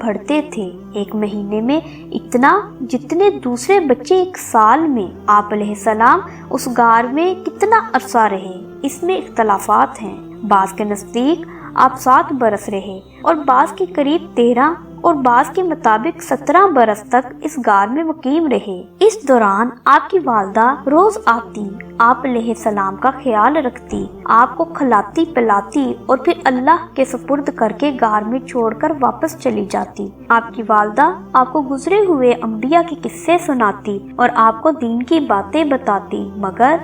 بڑھتے تھے، 1 مہینے میں اتنا جتنے دوسرے بچے 1 سال میں۔ آپ علیہ السلام اس غار میں کتنا عرصہ رہے، اس میں اختلافات ہیں۔ بعض کے نزدیک آپ 7 برس رہے اور بعض کے قریب 13 اور بعض کے مطابق 17 برس تک اس غار میں مقیم رہے۔ اس دوران آپ کی والدہ روز آتی، آپ علیہ السلام کا خیال رکھتی، آپ کو کھلاتی پلاتی اور پھر اللہ کے سپرد کر کے غار میں چھوڑ کر واپس چلی جاتی۔ آپ کی والدہ آپ کو گزرے ہوئے انبیاء کے قصے سناتی اور آپ کو دین کی باتیں بتاتی، مگر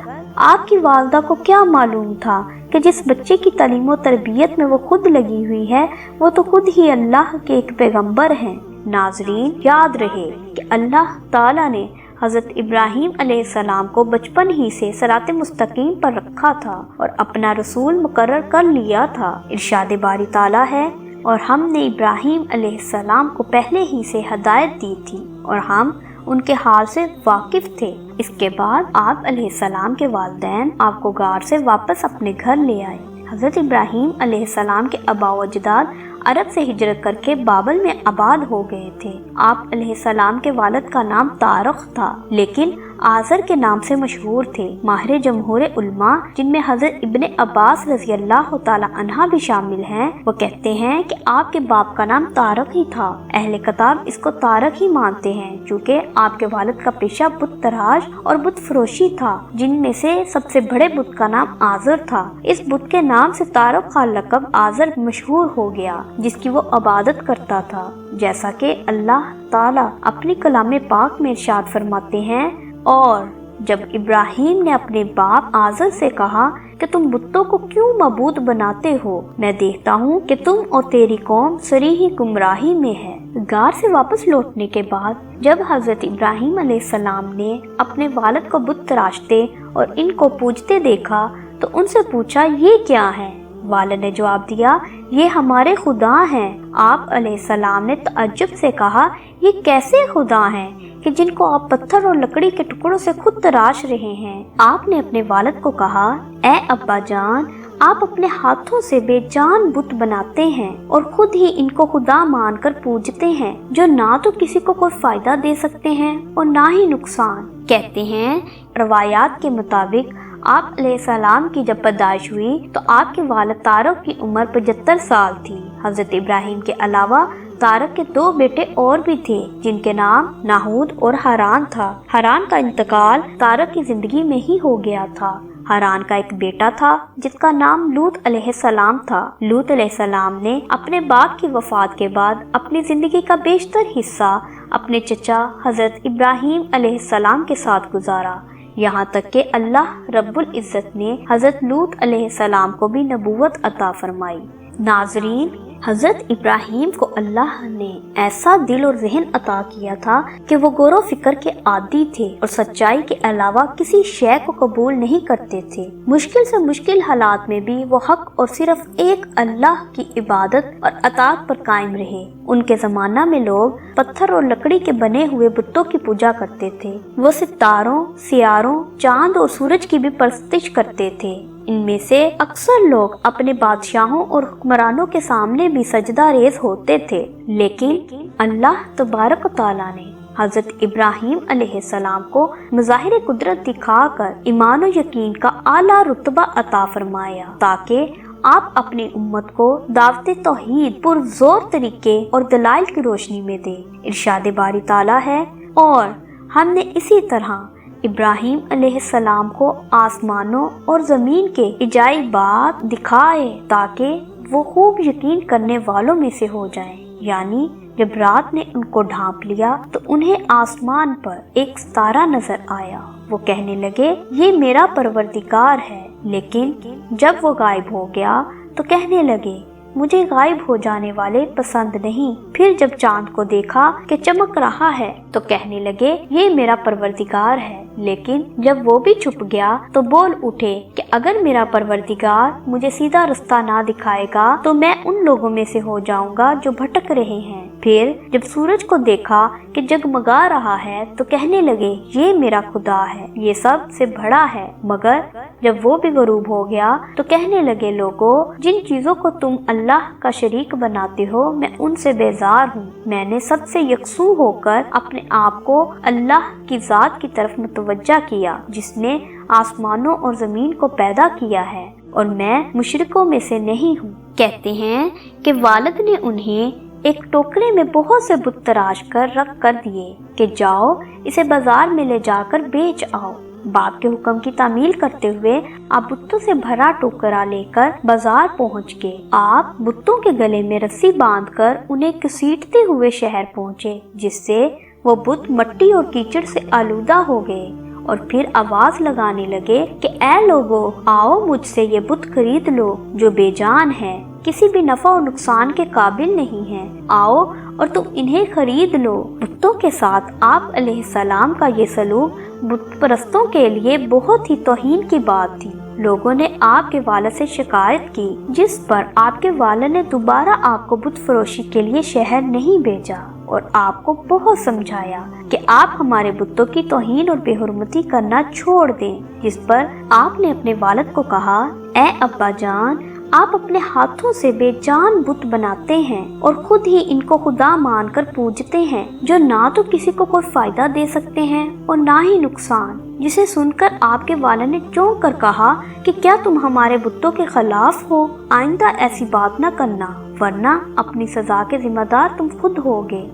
آپ کی والدہ کو کیا معلوم تھا کہ جس بچے کی تعلیم و تربیت میں وہ خود لگی ہوئی ہے وہ تو خود ہی اللہ کے ایک پیغمبر ہیں۔ ناظرین، یاد رہے کہ اللہ تعالیٰ نے حضرت ابراہیم علیہ السلام کو بچپن ہی سے صراط مستقیم پر رکھا تھا اور اپنا رسول مقرر کر لیا تھا۔ ارشاد باری تعالیٰ ہے، اور ہم نے ابراہیم علیہ السلام کو پہلے ہی سے ہدایت دی تھی اور ہم ان کے حال سے واقف تھے۔ اس کے بعد آپ علیہ السلام کے والدین آپ کو غار سے واپس اپنے گھر لے آئے۔ حضرت ابراہیم علیہ السلام کے آباء و اجداد عرب سے ہجرت کر کے بابل میں آباد ہو گئے تھے۔ آپ علیہ السلام کے والد کا نام طارق تھا، لیکن آزر کے نام سے مشہور تھے۔ ماہر جمہور علماء، جن میں حضرت ابن عباس رضی اللہ تعالی عنہ بھی شامل ہیں، وہ کہتے ہیں کہ آپ کے باپ کا نام طارق ہی تھا۔ اہل کتاب اس کو طارق ہی مانتے ہیں، چونکہ آپ کے والد کا پیشہ بت تراش اور بت فروشی تھا، جن میں سے سب سے بڑے بت کا نام آزر تھا۔ اس بت کے نام سے طارق کا لقب آزر مشہور ہو گیا، جس کی وہ عبادت کرتا تھا، جیسا کہ اللہ تعالیٰ اپنی کلام پاک میں ارشاد فرماتے ہیں، اور جب ابراہیم نے اپنے باپ آزر سے کہا کہ تم بتوں کو کیوں معبود بناتے ہو، میں دیکھتا ہوں کہ تم اور تیری قوم صریح گمراہی میں ہے۔ غار سے واپس لوٹنے کے بعد جب حضرت ابراہیم علیہ السلام نے اپنے والد کو بت تراشتے اور ان کو پوجتے دیکھا تو ان سے پوچھا، یہ کیا ہے؟ والد نے جواب دیا، یہ ہمارے خدا ہیں۔ آپ علیہ السلام نے تعجب سے کہا، یہ کیسے خدا ہیں کہ جن کو آپ پتھر اور لکڑی کے ٹکڑوں سے خود تراش رہے ہیں؟ آپ نے اپنے والد کو کہا، اے ابا جان، آپ اپنے ہاتھوں سے بے جان بت بناتے ہیں اور خود ہی ان کو خدا مان کر پوجتے ہیں، جو نہ تو کسی کو کوئی فائدہ دے سکتے ہیں اور نہ ہی نقصان۔ کہتے ہیں روایات کے مطابق آپ علیہ السلام کی جب پیدائش ہوئی تو آپ کے والد طارق کی عمر 75 سال تھی۔ حضرت ابراہیم کے علاوہ طارق کے 2 بیٹے اور بھی تھے، جن کے نام ناہود اور حران تھا۔ حران کا انتقال طارق کی زندگی میں ہی ہو گیا تھا۔ حران کا ایک بیٹا تھا جس کا نام لوط علیہ السلام تھا۔ لوط علیہ السلام نے اپنے باپ کی وفات کے بعد اپنی زندگی کا بیشتر حصہ اپنے چچا حضرت ابراہیم علیہ السلام کے ساتھ گزارا، یہاں تک کہ اللہ رب العزت نے حضرت لوط علیہ السلام کو بھی نبوت عطا فرمائی۔ ناظرین، حضرت ابراہیم کو اللہ نے ایسا دل اور ذہن عطا کیا تھا کہ وہ غور و فکر کے عادی تھے اور سچائی کے علاوہ کسی شے کو قبول نہیں کرتے تھے۔ مشکل سے مشکل حالات میں بھی وہ حق اور صرف ایک اللہ کی عبادت اور اطاعت پر قائم رہے۔ ان کے زمانہ میں لوگ پتھر اور لکڑی کے بنے ہوئے بتوں کی پوجا کرتے تھے۔ وہ ستاروں، سیاروں، چاند اور سورج کی بھی پرستش کرتے تھے۔ ان میں سے اکثر لوگ اپنے بادشاہوں اور حکمرانوں کے سامنے بھی سجدہ ریز ہوتے تھے، لیکن اللہ تبارک و تعالیٰ نے حضرت ابراہیم علیہ السلام کو مظاہر قدرت دکھا کر ایمان و یقین کا اعلیٰ رتبہ عطا فرمایا تاکہ آپ اپنی امت کو دعوت توحید پرزور طریقے اور دلائل کی روشنی میں دیں۔ ارشاد باری تعالیٰ ہے، اور ہم نے اسی طرح ابراہیم علیہ السلام کو آسمانوں اور زمین کے عجائبات دکھائے تاکہ وہ خوب یقین کرنے والوں میں سے ہو جائیں۔ یعنی جب رات نے ان کو ڈھانپ لیا تو انہیں آسمان پر ایک ستارہ نظر آیا، وہ کہنے لگے یہ میرا پروردگار ہے، لیکن جب وہ غائب ہو گیا تو کہنے لگے مجھے غائب ہو جانے والے پسند نہیں۔ پھر جب چاند کو دیکھا کہ چمک رہا ہے تو کہنے لگے یہ میرا پروردگار ہے، لیکن جب وہ بھی چھپ گیا تو بول اٹھے کہ اگر میرا پروردگار مجھے سیدھا رستہ نہ دکھائے گا تو میں ان لوگوں میں سے ہو جاؤں گا جو بھٹک رہے ہیں۔ پھر جب سورج کو دیکھا کہ جگمگا رہا ہے تو کہنے لگے یہ میرا خدا ہے، یہ سب سے بڑا ہے۔ مگر جب وہ بھی غروب ہو گیا تو کہنے لگے لوگوں، جن چیزوں کو تم اللہ کا شریک بناتے ہو میں ان سے بیزار ہوں۔ میں نے سب سے یکسو ہو کر اپنے آپ کو اللہ کی ذات کی طرف متوجہ کیا جس نے آسمانوں اور زمین کو پیدا کیا ہے، اور میں مشرکوں میں سے نہیں ہوں۔ کہتے ہیں کہ والد نے انہیں ایک ٹوکرے میں بہت سے بت تراش کر رکھ کر دیے کہ جاؤ اسے بازار میں لے جا کر بیچ آؤ۔ باپ کے حکم کی تعمیل کرتے ہوئے آپ بتوں سے بھرا ٹوکرا لے کر بازار پہنچ گئے۔ آپ بتوں کے گلے میں رسی باندھ کر انہیں گھسیٹتے ہوئے شہر پہنچے، جس سے وہ بت مٹی اور کیچڑ سے آلودہ ہو گئے، اور پھر آواز لگانے لگے کہ اے لوگو، آؤ مجھ سے یہ بت خرید لو جو بے جان ہے، کسی بھی نفع و نقصان کے قابل نہیں ہے، آؤ اور تم انہیں خرید لو۔ بتوں کے ساتھ آپ علیہ السلام کا یہ سلوک بت پرستوں کے لیے بہت ہی توہین کی بات تھی۔ لوگوں نے آپ کے والد سے شکایت کی، جس پر آپ کے والد نے دوبارہ آپ کو بت فروشی کے لیے شہر نہیں بھیجا اور آپ کو بہت سمجھایا کہ آپ ہمارے بتوں کی توہین اور بے حرمتی کرنا چھوڑ دیں، جس پر آپ نے اپنے والد کو کہا، اے ابا جان، آپ اپنے ہاتھوں سے بے جان بت بناتے ہیں اور خود ہی ان کو خدا مان کر پوجتے ہیں، جو نہ تو کسی کو کوئی فائدہ دے سکتے ہیں اور نہ ہی نقصان۔ جسے سن کر آپ کے والد نے چونک کر کہا کہ کیا تم ہمارے بتوں کے خلاف ہو؟ آئندہ ایسی بات نہ کرنا، ورنہ اپنی سزا کے ذمہ دار تم خود ہوگے۔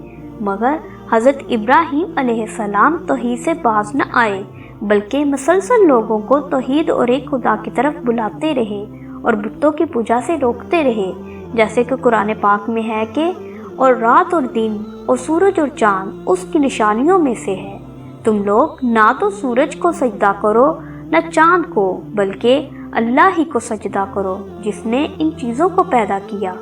مگر حضرت ابراہیم علیہ السلام توحید سے باز نہ آئے، بلکہ مسلسل لوگوں کو توحید اور ایک خدا کی طرف بلاتے رہے اور بتوں کی پوجا سے روکتے رہے، جیسے کہ قرآن پاک میں ہے کہ اور رات اور دن اور سورج اور چاند اس کی نشانیوں میں سے ہے۔ تم لوگ نہ تو سورج کو سجدہ کرو نہ چاند کو، بلکہ اللہ ہی کو سجدہ کرو جس نے ان چیزوں کو پیدا کیا،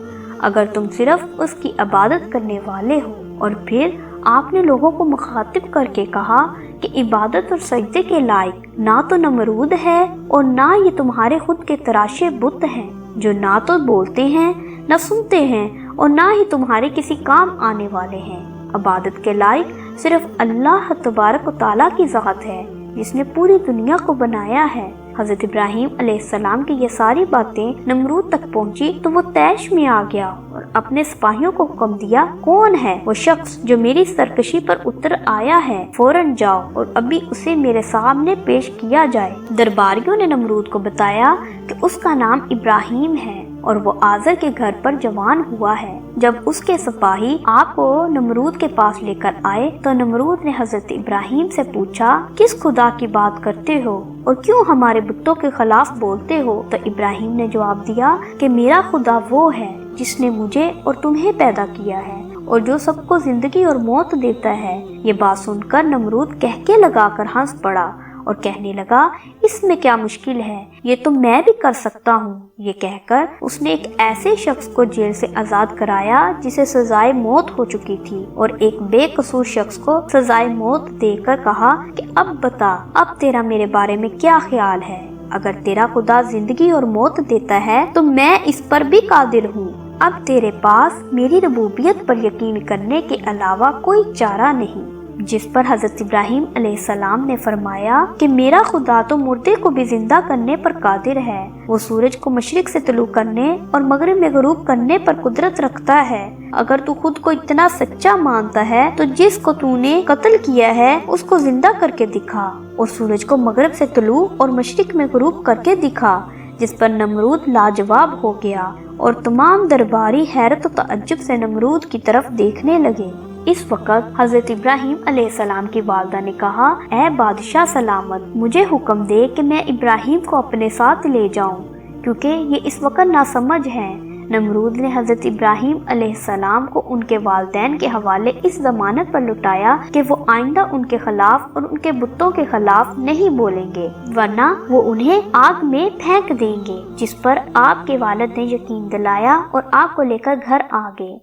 اگر تم صرف اس کی عبادت کرنے والے ہو۔ اور پھر آپ نے لوگوں کو مخاطب کر کے کہا کہ عبادت اور سجدے کے لائق نہ تو نمرود ہے اور نہ یہ تمہارے خود کے تراشے بت ہیں، جو نہ تو بولتے ہیں نہ سنتے ہیں اور نہ ہی تمہارے کسی کام آنے والے ہیں۔ عبادت کے لائق صرف اللہ تبارک و تعالیٰ کی ذات ہے جس نے پوری دنیا کو بنایا ہے۔ حضرت ابراہیم علیہ السلام کی یہ ساری باتیں نمرود تک پہنچی تو وہ طیش میں آ گیا اور اپنے سپاہیوں کو حکم دیا، کون ہے وہ شخص جو میری سرکشی پر اتر آیا ہے؟ فوراً جاؤ اور ابھی اسے میرے سامنے پیش کیا جائے۔ درباریوں نے نمرود کو بتایا کہ اس کا نام ابراہیم ہے اور وہ آزر کے گھر پر جوان ہوا ہے۔ جب اس کے سپاہی آپ کو نمرود کے پاس لے کر آئے تو نمرود نے حضرت ابراہیم سے پوچھا، کس خدا کی بات کرتے ہو اور کیوں ہمارے بتوں کے خلاف بولتے ہو؟ تو ابراہیم نے جواب دیا کہ میرا خدا وہ ہے جس نے مجھے اور تمہیں پیدا کیا ہے اور جو سب کو زندگی اور موت دیتا ہے۔ یہ بات سن کر نمرود کہکے لگا کر ہنس پڑا اور کہنے لگا، اس میں کیا مشکل ہے، یہ تو میں بھی کر سکتا ہوں۔ یہ کہہ کر اس نے ایک ایسے شخص کو جیل سے آزاد کرایا جسے سزائے موت ہو چکی تھی، اور ایک بے قصور شخص کو سزائے موت دے کر کہا کہ اب بتا، اب تیرا میرے بارے میں کیا خیال ہے؟ اگر تیرا خدا زندگی اور موت دیتا ہے تو میں اس پر بھی قادر ہوں۔ اب تیرے پاس میری ربوبیت پر یقین کرنے کے علاوہ کوئی چارہ نہیں۔ جس پر حضرت ابراہیم علیہ السلام نے فرمایا کہ میرا خدا تو مردے کو بھی زندہ کرنے پر قادر ہے، وہ سورج کو مشرق سے طلوع کرنے اور مغرب میں غروب کرنے پر قدرت رکھتا ہے۔ اگر تو خود کو اتنا سچا مانتا ہے تو جس کو تو نے قتل کیا ہے اس کو زندہ کر کے دکھا، اور سورج کو مغرب سے طلوع اور مشرق میں غروب کر کے دکھا۔ جس پر نمرود لاجواب ہو گیا اور تمام درباری حیرت و تعجب سے نمرود کی طرف دیکھنے لگے۔ اس وقت حضرت ابراہیم علیہ السلام کی والدہ نے کہا، اے بادشاہ سلامت، مجھے حکم دے کہ میں ابراہیم کو اپنے ساتھ لے جاؤں، کیونکہ یہ اس وقت ناسمجھ ہیں۔ نمرود نے حضرت ابراہیم علیہ السلام کو ان کے والدین کے حوالے اس ضمانت پر لٹایا کہ وہ آئندہ ان کے خلاف اور ان کے بتوں کے خلاف نہیں بولیں گے، ورنہ وہ انہیں آگ میں پھینک دیں گے۔ جس پر آپ کے والد نے یقین دلایا اور آپ کو لے کر گھر آ گئے۔